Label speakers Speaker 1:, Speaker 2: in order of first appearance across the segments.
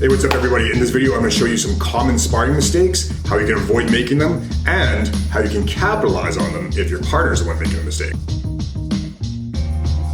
Speaker 1: Hey, what's up everybody? In this video, I'm going to show you some common sparring mistakes, how you can avoid making them, and how you can capitalize on them if your partner is the one making a mistake.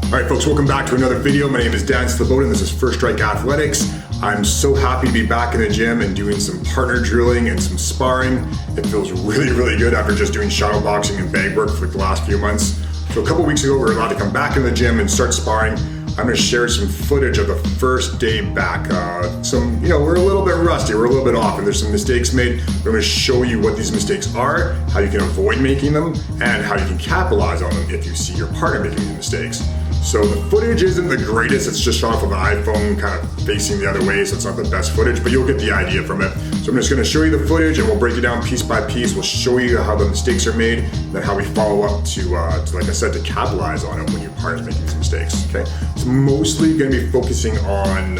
Speaker 1: All right, folks, welcome back to another video. My name is Dan Sloboda, and this is First Strike Athletics. I'm so happy to be back in the gym and doing some partner drilling and some sparring. It feels really, really good after just doing shadow boxing and bag work for the last few months. So a couple weeks ago, we were allowed to come back in the gym and start sparring. I'm going to share some footage of the first day back. We're a little bit rusty, we're a little bit off, and there's some mistakes made. I'm going to show you what these mistakes are, how you can avoid making them, and how you can capitalize on them if you see your partner making these mistakes. So the footage isn't the greatest, it's just shot off of an iPhone kind of facing the other way, so it's not the best footage, but you'll get the idea from it. So I'm just going to show you the footage and we'll break it down piece by piece. We'll show you how the mistakes are made, and then how we follow up to like I said, to capitalize on it when your partner's making these mistakes, okay? It's mostly going to be focusing on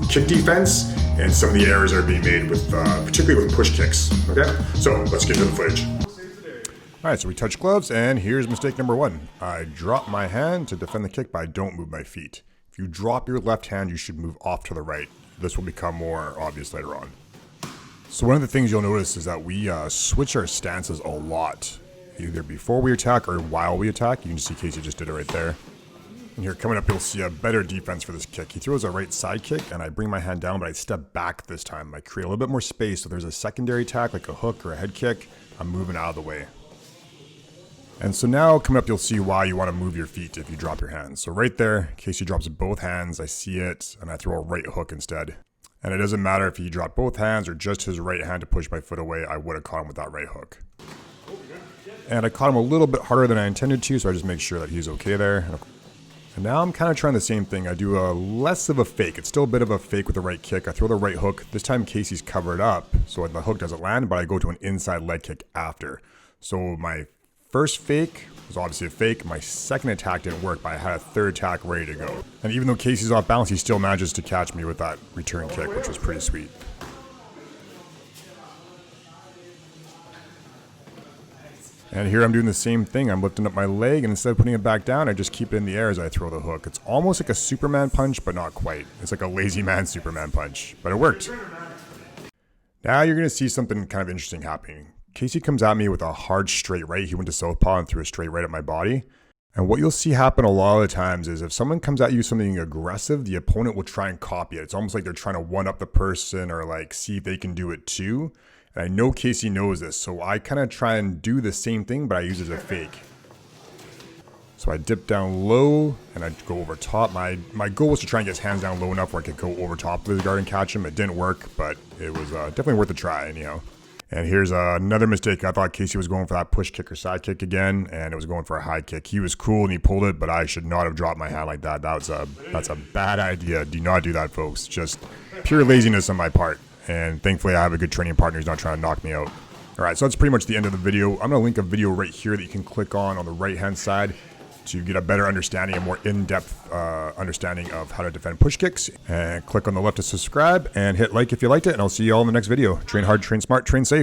Speaker 1: kick defense and some of the errors that are being made with, particularly with push kicks, okay? So let's get to the footage. All right, so we touch gloves, and here's mistake number one. I drop my hand to defend the kick, but I don't move my feet. If you drop your left hand, you should move off to the right. This will become more obvious later on. So one of the things you'll notice is that we switch our stances a lot, either before we attack or while we attack. You can see Casey just did it right there. And here, coming up, you'll see a better defense for this kick. He throws a right side kick, and I bring my hand down, but I step back this time. I create a little bit more space, so there's a secondary attack, like a hook or a head kick. I'm moving out of the way. And so now, coming up, you'll see why you want to move your feet if you drop your hands. So right there, Casey drops both hands, I see it, and I throw a right hook instead. And it doesn't matter if he dropped both hands or just his right hand to push my foot away, I would have caught him with that right hook. And I caught him a little bit harder than I intended to, so I just make sure that he's okay there. And now I'm kind of trying the same thing. I do a less of a fake. It's still a bit of a fake with the right kick. I throw the right hook. This time Casey's covered up, so the hook doesn't land, but I go to an inside leg kick after. So my first fake was obviously a fake. My second attack didn't work, but I had a third attack ready to go. And even though Casey's off balance, he still manages to catch me with that return kick, which was pretty sweet. And here I'm doing the same thing. I'm lifting up my leg, and instead of putting it back down, I just keep it in the air as I throw the hook. It's almost like a Superman punch, but not quite. It's like a lazy man Superman punch, but it worked. Now you're going to see something kind of interesting happening. Casey comes at me with a hard straight right. He went to southpaw and threw a straight right at my body. And what you'll see happen a lot of the times is if someone comes at you something aggressive, the opponent will try and copy it. It's almost like they're trying to one up the person or like see if they can do it too. And I know Casey knows this, so I kind of try and do the same thing, but I use it as a fake. So I dip down low and I go over top. My goal was to try and get his hands down low enough where I could go over top of his guard and catch him. It didn't work, but it was definitely worth a try anyhow. And here's another mistake. I thought Casey was going for that push kick or side kick again, and it was going for a high kick. He was cool and he pulled it, but I should not have dropped my hand like that. That's a bad idea. Do not do that, folks. Just pure laziness on my part. And thankfully, I have a good training partner who's not trying to knock me out. All right, so that's pretty much the end of the video. I'm going to link a video right here that you can click on the right-hand side to get a better understanding, a more in-depth understanding of how to defend push kicks. And click on the left to subscribe and hit like if you liked it. And I'll see you all in the next video. Train hard, train smart, train safe.